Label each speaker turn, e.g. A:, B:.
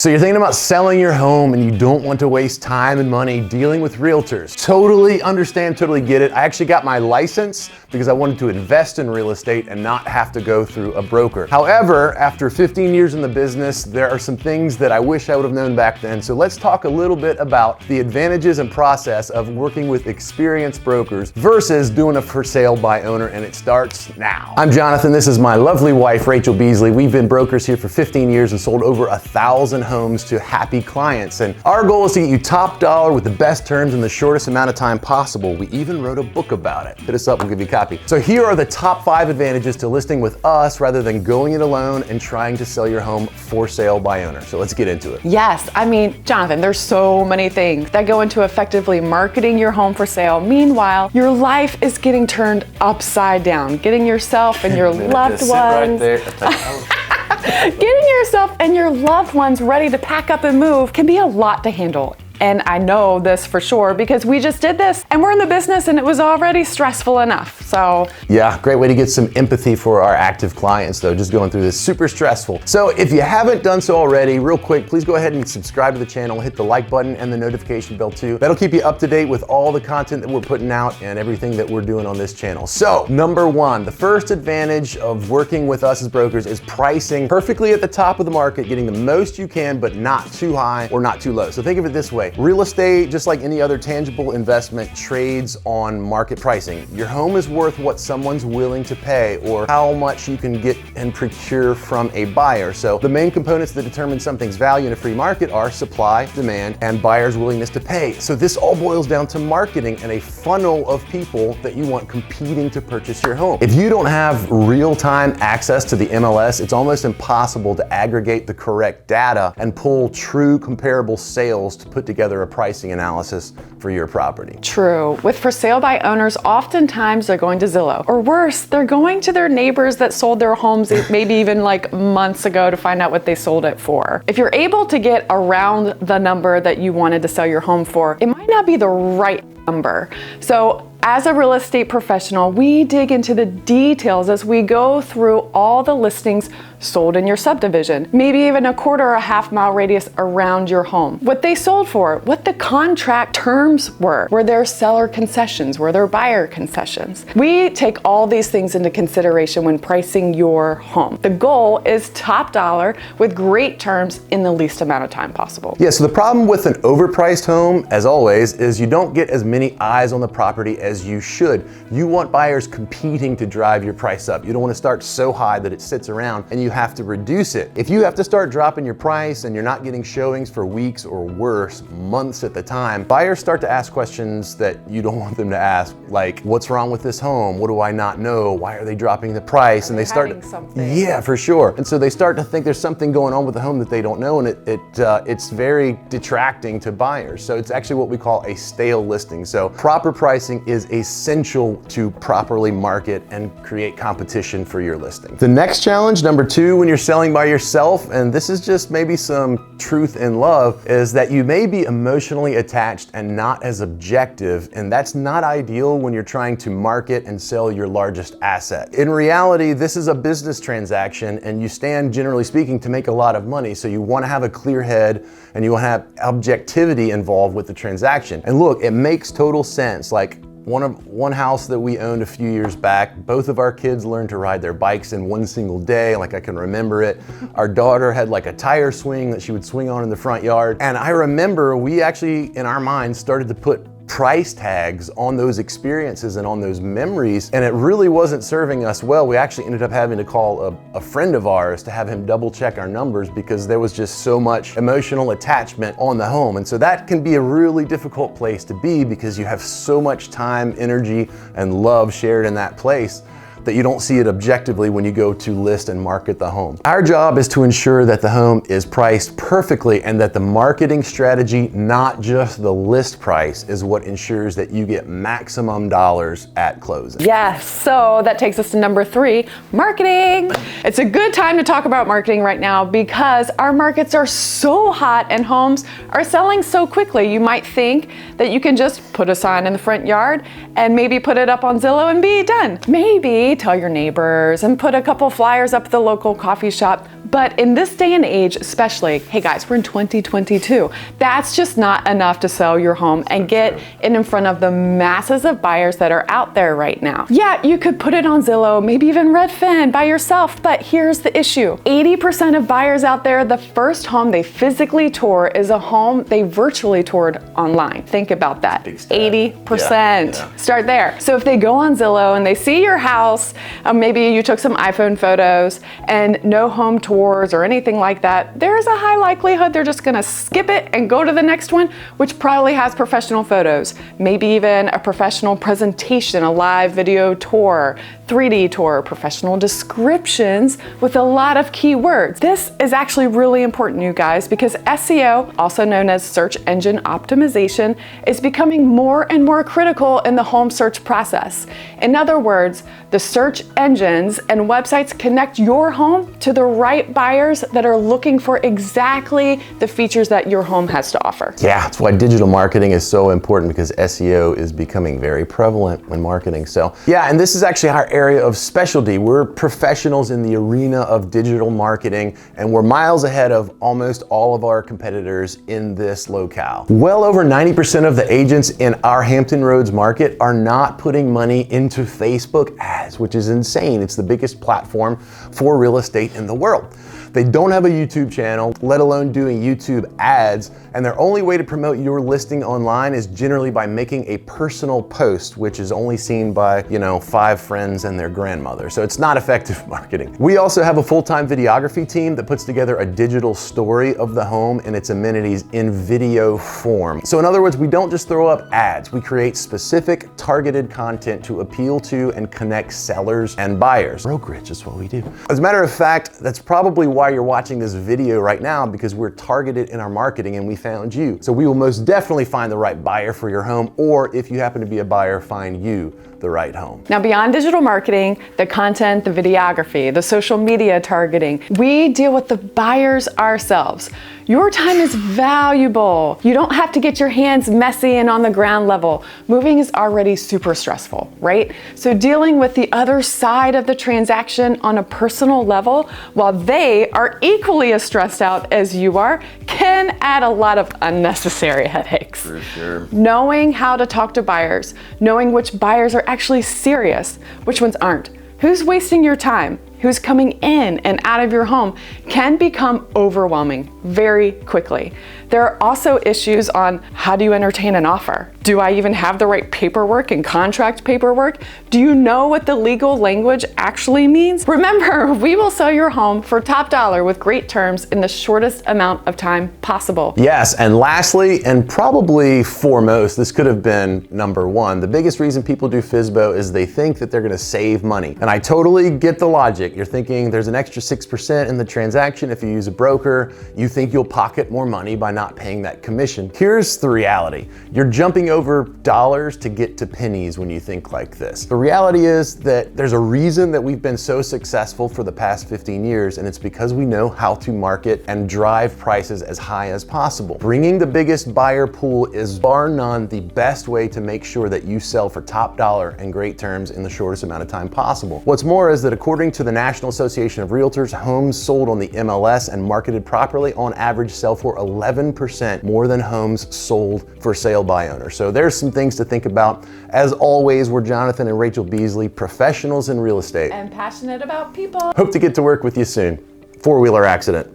A: So you're thinking about selling your home and you don't want to waste time and money dealing with realtors. Totally understand, totally get it. I actually got my license because I wanted to invest in real estate and not have to go through a broker. However, after 15 years in the business, there are some things that I wish I would have known back then. So let's talk a little bit about the advantages and process of working with experienced brokers versus doing a for sale by owner, and it starts now. I'm Jonathan, this is my lovely wife, Rachel Beasley. We've been brokers here for 15 years and sold over 1,000 homes to happy clients. And our goal is to get you top dollar with the best terms in the shortest amount of time possible. We even wrote a book about it. Hit us up, we'll give you a copy. So here are the top 5 advantages to listing with us rather than going it alone and trying to sell your home for sale by owner. So let's get into it.
B: Yes, I mean, Jonathan, there's so many things that go into effectively marketing your home for sale. Meanwhile, your life is getting turned upside down, getting yourself and your loved ones.
A: Right there.
B: Getting yourself and your loved ones ready to pack up and move can be a lot to handle. And I know this for sure because we just did this and we're in the business and it was already stressful enough, so.
A: Yeah, great way to get some empathy for our active clients though, just going through this, super stressful. So if you haven't done so already, real quick, please go ahead and subscribe to the channel, hit the like button and the notification bell too. That'll keep you up to date with all the content that we're putting out and everything that we're doing on this channel. So number 1, the first advantage of working with us as brokers is pricing perfectly at the top of the market, getting the most you can, but not too high or not too low. So think of it this way. Real estate, just like any other tangible investment, trades on market pricing. Your home is worth what someone's willing to pay or how much you can get and procure from a buyer. So the main components that determine something's value in a free market are supply, demand, and buyer's willingness to pay. So this all boils down to marketing and a funnel of people that you want competing to purchase your home. If you don't have real-time access to the MLS, it's almost impossible to aggregate the correct data and pull true comparable sales to put together a pricing analysis for your property.
B: True. With for sale by owners, oftentimes they're going to Zillow. Or worse, they're going to their neighbors that sold their homes maybe even like months ago to find out what they sold it for. If you're able to get around the number that you wanted to sell your home for, it might not be the right number. So as a real estate professional, we dig into the details as we go through all the listings sold in your subdivision, maybe even a quarter or a half-mile radius around your home. What they sold for, what the contract terms were there seller concessions, were there buyer concessions? We take all these things into consideration when pricing your home. The goal is top dollar with great terms in the least amount of time possible.
A: Yeah, so the problem with an overpriced home, as always, is you don't get as many eyes on the property as you should. You want buyers competing to drive your price up. You don't want to start so high that it sits around and you have to reduce it. If you have to start dropping your price and you're not getting showings for weeks or worse, months at the time, buyers start to ask questions that you don't want them to ask, like, what's wrong with this home? What do I not know? Why are they dropping the price? And they start, yeah, for sure. And so they start to think there's something going on with the home that they don't know, and it's very detracting to buyers. So it's actually what we call a stale listing. So proper pricing is essential to properly market and create competition for your listing. The next challenge, number 2, when you're selling by yourself, and this is just maybe some truth in love, is that you may be emotionally attached and not as objective, and that's not ideal when you're trying to market and sell your largest asset. In reality, this is a business transaction and you stand, generally speaking, to make a lot of money, so you want to have a clear head and you want to have objectivity involved with the transaction. And look, it makes total sense. Like, one house that we owned a few years back, both of our kids learned to ride their bikes in one single day, like I can remember it. Our daughter had like a tire swing that she would swing on in the front yard. And I remember we actually, in our minds, started to put price tags on those experiences and on those memories, and it really wasn't serving us well. We actually ended up having to call a friend of ours to have him double check our numbers because there was just so much emotional attachment on the home. And so that can be a really difficult place to be because you have so much time, energy, and love shared in that place that you don't see it objectively when you go to list and market the home. Our job is to ensure that the home is priced perfectly and that the marketing strategy, not just the list price, is what ensures that you get maximum dollars at closing.
B: Yes, so that takes us to number 3, marketing. It's a good time to talk about marketing right now because our markets are so hot and homes are selling so quickly. You might think that you can just put a sign in the front yard and maybe put it up on Zillow and be done. Maybe tell your neighbors and put a couple flyers up at the local coffee shop, But in this day and age, especially, hey guys, we're in 2022. That's just not enough to sell your home and get it in front of the masses of buyers that are out there right now. Yeah, you could put it on Zillow, maybe even Redfin by yourself, but here's the issue. 80% of buyers out there, the first home they physically tour is a home they virtually toured online. Think about that. 80%. Yeah. Start there. So if they go on Zillow and they see your house, maybe you took some iPhone photos and no home tours or anything like that, there's a high likelihood they're just gonna skip it and go to the next one, which probably has professional photos, maybe even a professional presentation, a live video tour, 3D tour, professional descriptions with a lot of keywords. This is actually really important, you guys, because SEO, also known as search engine optimization, is becoming more and more critical in the home search process. In other words, the search engines and websites connect your home to the right buyers that are looking for exactly the features that your home has to offer.
A: Yeah, that's why digital marketing is so important, because SEO is becoming very prevalent when marketing. So yeah, and this is actually our area of specialty. We're professionals in the arena of digital marketing, and we're miles ahead of almost all of our competitors in this locale. Well over 90% of the agents in our Hampton Roads market are not putting money into Facebook ads, which is insane. It's the biggest platform for real estate in the world. They don't have a YouTube channel, let alone doing YouTube ads, and their only way to promote your listing online is generally by making a personal post, which is only seen by, 5 friends and their grandmother. So it's not effective marketing. We also have a full-time videography team that puts together a digital story of the home and its amenities in video form. So in other words, we don't just throw up ads, we create specific targeted content to appeal to and connect sellers and buyers. Brokerage is what we do. As a matter of fact, that's probably why you're watching this video right now, because we're targeted in our marketing and we found you. So we will most definitely find the right buyer for your home, or if you happen to be a buyer, find you the right home.
B: Now, beyond digital marketing, the content, the videography, the social media targeting, we deal with the buyers ourselves. Your time is valuable. You don't have to get your hands messy and on the ground level. Moving is already super stressful, right? So dealing with the other side of the transaction on a personal level, while they are equally as stressed out as you are, can add a lot of unnecessary headaches.
A: For sure.
B: Knowing how to talk to buyers, knowing which buyers are actually serious, which ones aren't, who's wasting your time, who's coming in and out of your home, can become overwhelming very quickly. There are also issues on how do you entertain an offer? Do I even have the right paperwork and contract paperwork? Do you know what the legal language actually means? Remember, we will sell your home for top dollar with great terms in the shortest amount of time possible.
A: Yes, and lastly, and probably foremost, this could have been number one, the biggest reason people do FSBO is they think that they're gonna save money. And I totally get the logic. You're thinking there's an extra 6% in the transaction if you use a broker. You think you'll pocket more money by not paying that commission. Here's the reality. You're jumping over dollars to get to pennies when you think like this. The reality is that there's a reason that we've been so successful for the past 15 years, and it's because we know how to market and drive prices as high as possible. Bringing the biggest buyer pool is bar none the best way to make sure that you sell for top dollar and great terms in the shortest amount of time possible. What's more is that according to the National Association of Realtors, homes sold on the MLS and marketed properly on average sell for 11% more than homes sold for sale by owners. So there's some things to think about. As always, we're Jonathan and Rachel Beasley, professionals in real estate.
B: And passionate about people.
A: Hope to get to work with you soon. Four-wheeler accident.